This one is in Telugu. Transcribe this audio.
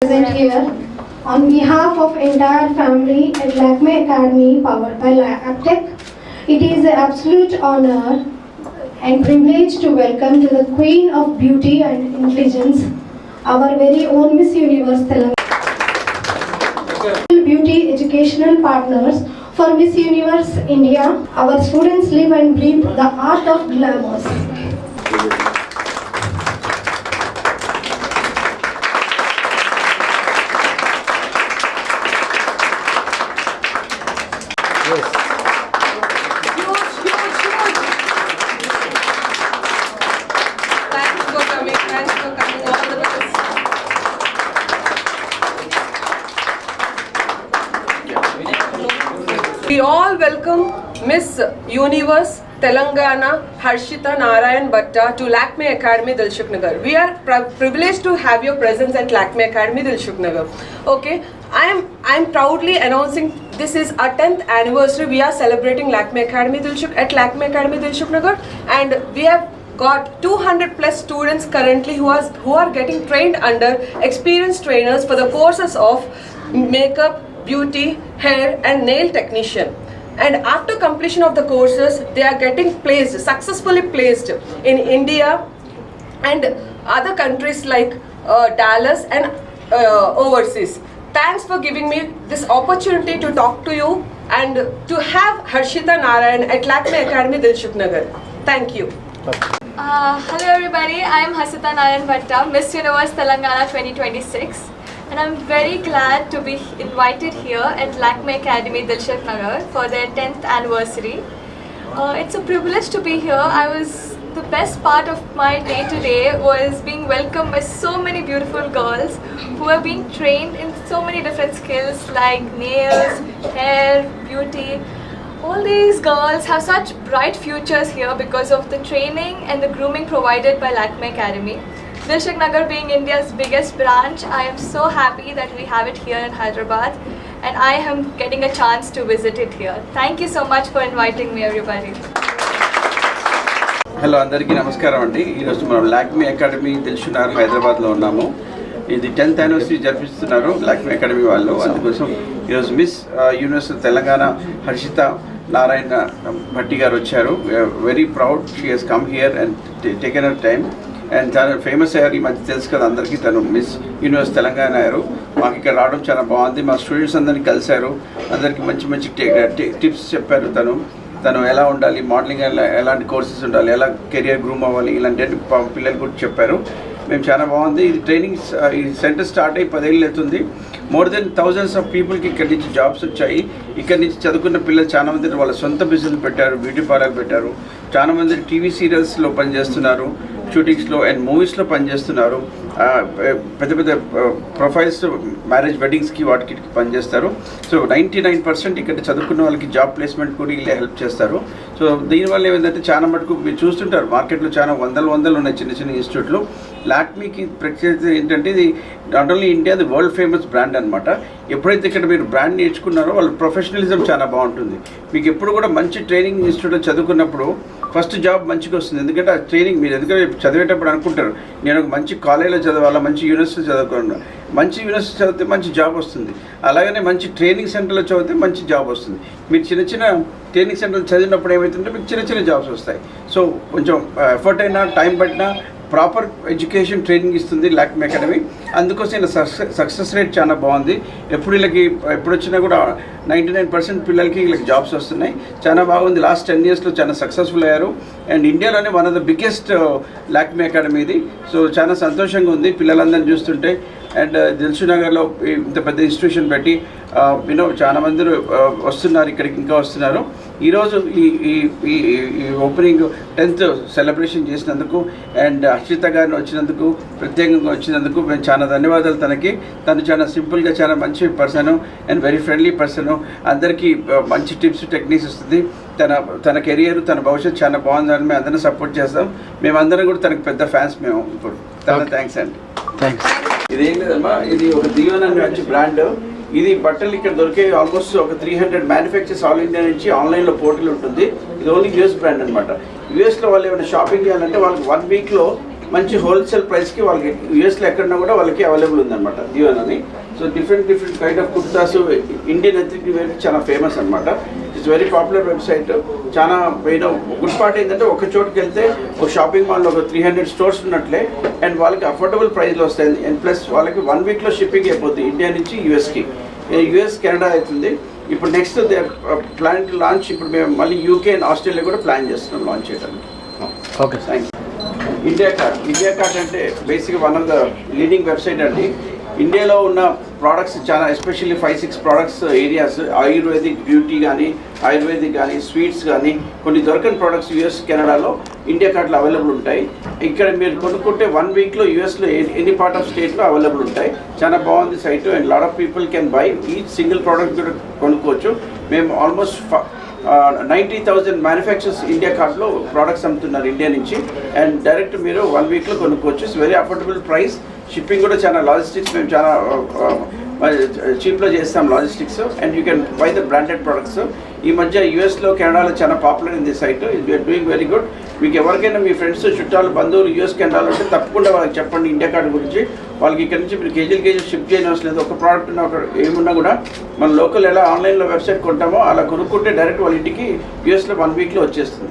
Present here on behalf of entire family at Lakme Academy powered by Aptech. It is an absolute honor and privilege to welcome to the Queen of Beauty and Intelligence, our very own Miss Universe Telangana. Beauty educational partners for Miss Universe India. Our students live and breathe the art of glamour. We all welcome Miss Universe Telangana Harshita Narayan Bhatta to Lakme Academy, Dilshuk Nagar. We are privileged to have your presence at Lakme Academy, Dilshuk Nagar. Okay, I'm proudly announcing this is our 10th anniversary. We are celebrating Lakme Academy at Lakme Academy, Dilshuk Nagar, and we have got 200 plus students currently who are getting trained under experienced trainers for the courses of makeup, beauty, hair and nail technician. And after completion of the courses, they are getting successfully placed in India and other countries like Dallas and overseas. Thanks for giving me this opportunity to talk to you and to have Harshita Narayan at Lakme Academy, Dilshuk Nagar. Thank you. Hello everybody, I am Harshita Narayan Bhatta, Miss Universe Telangana 2026. And I'm very glad to be invited here at Lakme Academy, Dilshuk Nagar for their 10th anniversary. It's a privilege to be here. The best part of my day today was being welcomed by so many beautiful girls who are being trained in so many different skills like nails, hair, beauty. All these girls have such bright futures here because of the training and the grooming provided by Lakme Academy. Dilshuk Nagar being India's biggest branch, I am so happy that we have it here in Hyderabad and I am getting a chance to visit it here. Thank you so much for inviting me everybody. Hello అందరికీ నమస్కారం అండి. ఈరోజు మనం లాక్మీ అకాడమీ దిల్షుక్ నగర్ హైదరాబాద్లో ఉన్నాము. ఇది 10th యానివర్సరీ జరిపిస్తున్నారు లాక్మీ అకాడమీ వాళ్ళు. అందుకోసం ఈరోజు మిస్ యూనివర్స్ తెలంగాణ హర్షిత నారాయణ భట్టి గారు వచ్చారు. Very proud she has come here and taken our time and చాలా ఫేమస్ అయ్యారు. ఈ మధ్య తెలుసు కదా అందరికీ, తను మిస్ యూనివర్స్ తెలంగాణ అయ్యారు. మాకు ఇక్కడ రావడం చాలా బాగుంది. మా స్టూడెంట్స్ అందరినీ కలిశారు, అందరికీ మంచి మంచి టిప్స్ చెప్పారు. తను ఎలా ఉండాలి, మోడలింగ్ ఎలాంటి కోర్సెస్ ఉండాలి, ఎలా కెరియర్ గ్రూమ్ అవ్వాలి, ఇలాంటి పిల్లలు కూడా చెప్పారు. మేము చాలా బాగుంది. ఇది ట్రైనింగ్ ఈ సెంటర్ స్టార్ట్ అయ్యి 10 ఏళ్ళు అవుతుంది. మోర్ దెన్ థౌజండ్స్ ఆఫ్ పీపుల్కి ఇక్కడి నుంచి జాబ్స్ వచ్చాయి. ఇక్కడి నుంచి చదువుకున్న పిల్లలు చాలా మంది వాళ్ళ సొంత బిజినెస్ పెట్టారు, బ్యూటీ పార్లర్ పెట్టారు. చాలా మంది టీవీ సీరియల్స్లో పనిచేస్తున్నారు, షూటింగ్స్లో అండ్ మూవీస్లో పనిచేస్తున్నారు. పెద్ద పెద్ద ప్రొఫైల్స్, మ్యారేజ్ వెడ్డింగ్స్కి వాటికి పనిచేస్తారు. సో 99% ఇక్కడ చదువుకున్న వాళ్ళకి జాబ్ ప్లేస్మెంట్ కూడా ఇలా హెల్ప్ చేస్తారు. సో దీనివల్ల ఏమైందంటే చాలా మటుకు మీరు చూస్తుంటారు మార్కెట్లో చాలా వందలు ఉన్నాయి చిన్న చిన్న ఇన్స్టిట్యూట్లు. లాక్మీకి ప్రత్యేకత ఏంటంటే ఇది not only India, the world famous brand అనమాట. ఎప్పుడైతే ఇక్కడ మీరు బ్రాండ్ నేర్చుకున్నారో వాళ్ళ ప్రొఫెషనలిజం చాలా బాగుంటుంది. మీకు ఎప్పుడు కూడా మంచి ట్రైనింగ్ ఇన్స్టిట్యూట్లో చదువుకున్నప్పుడు ఫస్ట్ జాబ్ మంచిగా వస్తుంది. ఎందుకంటే ఆ ట్రైనింగ్ మీరు ఎందుకంటే చదివేటప్పుడు అనుకుంటారు నేను ఒక మంచి కాలేజ్లో చదవాలా, మంచి యూనివర్సిటీ చదువుకున్నా. మంచి యూనివర్సిటీ చదివితే మంచి జాబ్ వస్తుంది. అలాగనే మంచి ట్రైనింగ్ సెంటర్లో చదివితే మంచి జాబ్ వస్తుంది. మీరు చిన్న చిన్న ట్రైనింగ్ సెంటర్లో చదివినప్పుడు ఏమవుతుంటే మీకు చిన్న చిన్న జాబ్స్ వస్తాయి. సో కొంచెం ఎఫర్ట్ అయినా టైం పట్టినా ప్రాపర్ ఎడ్యుకేషన్ ట్రైనింగ్ ఇస్తుంది లాక్మీ అకాడమీ. అందుకోసం ఇలా సక్సెస్ రేట్ చాలా బాగుంది. ఎప్పుడు వచ్చినా కూడా 99% పిల్లలకి వీళ్ళకి జాబ్స్ వస్తున్నాయి. చాలా బాగుంది. లాస్ట్ 10 yearsలో చాలా సక్సెస్ఫుల్ అయ్యారు. అండ్ ఇండియాలోనే one of the biggest Lakme academy ఇది. సో చాలా సంతోషంగా ఉంది పిల్లలందరినీ చూస్తుంటే. అండ్ దిల్షుక్ నగర్లో ఇంత పెద్ద ఇన్స్టిట్యూషన్ పెట్టి చాలా మంది వస్తున్నారు, ఇక్కడికి ఇంకా వస్తున్నారు. ఈరోజు ఈ ఓపెనింగ్ 10th సెలబ్రేషన్ చేసినందుకు అండ్ హర్షిత గారిని వచ్చినందుకు, ప్రత్యేకంగా వచ్చినందుకు మేము చాలా ధన్యవాదాలు తనకి. తను చాలా సింపుల్గా చాలా మంచి person and very friendly person. అందరికీ మంచి టిప్స్ టెక్నిక్స్ ఇస్తుంది. తన కెరియర్, తన భవిష్యత్తు చాలా బాగుందని మేము అందరం సపోర్ట్ చేస్తాం. మేమందరం కూడా తనకు పెద్ద ఫ్యాన్స్. మేము ఇప్పుడు థ్యాంక్స్ అండి. ఇదేం లేదమ్మా, ఇది ఒక దీవెన మంచి బ్రాండ్. ఇది బట్టలు ఇక్కడ దొరికే ఆల్మోస్ట్ ఒక 300 మ్యానుఫ్యాక్చర్స్ ఆల్ ఇండియా నుంచి ఆన్లైన్లో పోర్టల్ ఉంటుంది. ఇది ఓన్లీ యూఎస్ బ్రాండ్ అనమాట. యూఎస్లో వాళ్ళు ఏమైనా షాపింగ్ చేయాలంటే వాళ్ళకి 1 weekలో మంచి హోల్సేల్ ప్రైస్కి వాళ్ళకి యూఎస్లో ఎక్కడన్నా కూడా వాళ్ళకి అవైలబుల్ ఉందన్నమాట దివాన్ అని. So different kind of kurtas Indian ethnic wear చాలా ఫేమస్ అనమాట. It's very popular website. చాలా గుడ్ పార్ట్ ఏంటంటే ఒక చోటుకి వెళ్తే ఒక షాపింగ్ మాల్లో ఒక 300 స్టోర్స్ ఉన్నట్లే అండ్ వాళ్ళకి అఫోర్డబుల్ ప్రైస్లో వస్తాయి. అండ్ ప్లస్ వాళ్ళకి 1 వీక్లో షిప్పింగ్ అయిపోతుంది ఇండియా నుంచి యూఎస్కి. యూఎస్ కెనడా అవుతుంది. ఇప్పుడు next they plan to launch. ఇప్పుడు మేము మళ్ళీ యూకే అండ్ ఆస్ట్రేలియా కూడా ప్లాన్ చేస్తున్నాం లాంచ్ చేయడానికి. Okay, thank you. India cart అంటే బేసిక్గా one of the leading website అండి. ఇండియాలో ఉన్న ప్రోడక్ట్స్ చాలా especially 5-6 products areas, ayurvedic beauty కానీ, ఆయుర్వేదిక్ కానీ, స్వీట్స్ కానీ, కొన్ని దొరకని ప్రోడక్ట్స్ యూఎస్ కెనడాలో ఇండియా కార్ట్లో అవైలబుల్ ఉంటాయి. ఇక్కడ మీరు కొనుక్కుంటే 1 వీక్లో యూఎస్లో ఎనీ పార్ట్ ఆఫ్ స్టేట్లో అవైలబుల్ ఉంటాయి. చాలా బాగుంది site and lot of people can buy each single product కూడా కొనుక్కోవచ్చు. మేము ఆల్మోస్ట్ 90,000 మ్యానుఫ్యాక్చర్స్ ఇండియా కార్ట్లో ప్రోడక్ట్స్ అమ్ముతున్నారు ఇండియా నుంచి. అండ్ డైరెక్ట్ మీరు 1 వీక్లో కొనుక్కోవచ్చు. It's very affordable price. Shipping కూడా చాలా లాజిస్టిక్స్ మేము చాలా చీప్లో చేస్తాం logistics. And you can buy the branded products. ఈ మధ్య యూఎస్లో కెనడాలో చాలా popular in the site. We are doing very good. మీకు ఎవరికైనా మీ ఫ్రెండ్స్ చుట్టాలు బంధువులు యూఎస్ కెనడాలో ఉంటే తప్పకుండా వాళ్ళకి చెప్పండి ఇండియా కార్డ్ గురించి. వాళ్ళకి ఇక్కడ నుంచి మీరు కేజీలు షిప్ చేయని అవసరం లేదు. ఒక ప్రోడక్ట్ ఉన్న ఒక ఏమున్నా కూడా మన లోకల్ ఎలా ఆన్లైన్లో వెబ్సైట్ కొంటామో అలా కొనుక్కుంటే డైరెక్ట్ వాళ్ళ ఇంటికి యూఎస్లో 1 వీక్లో వచ్చేస్తుంది.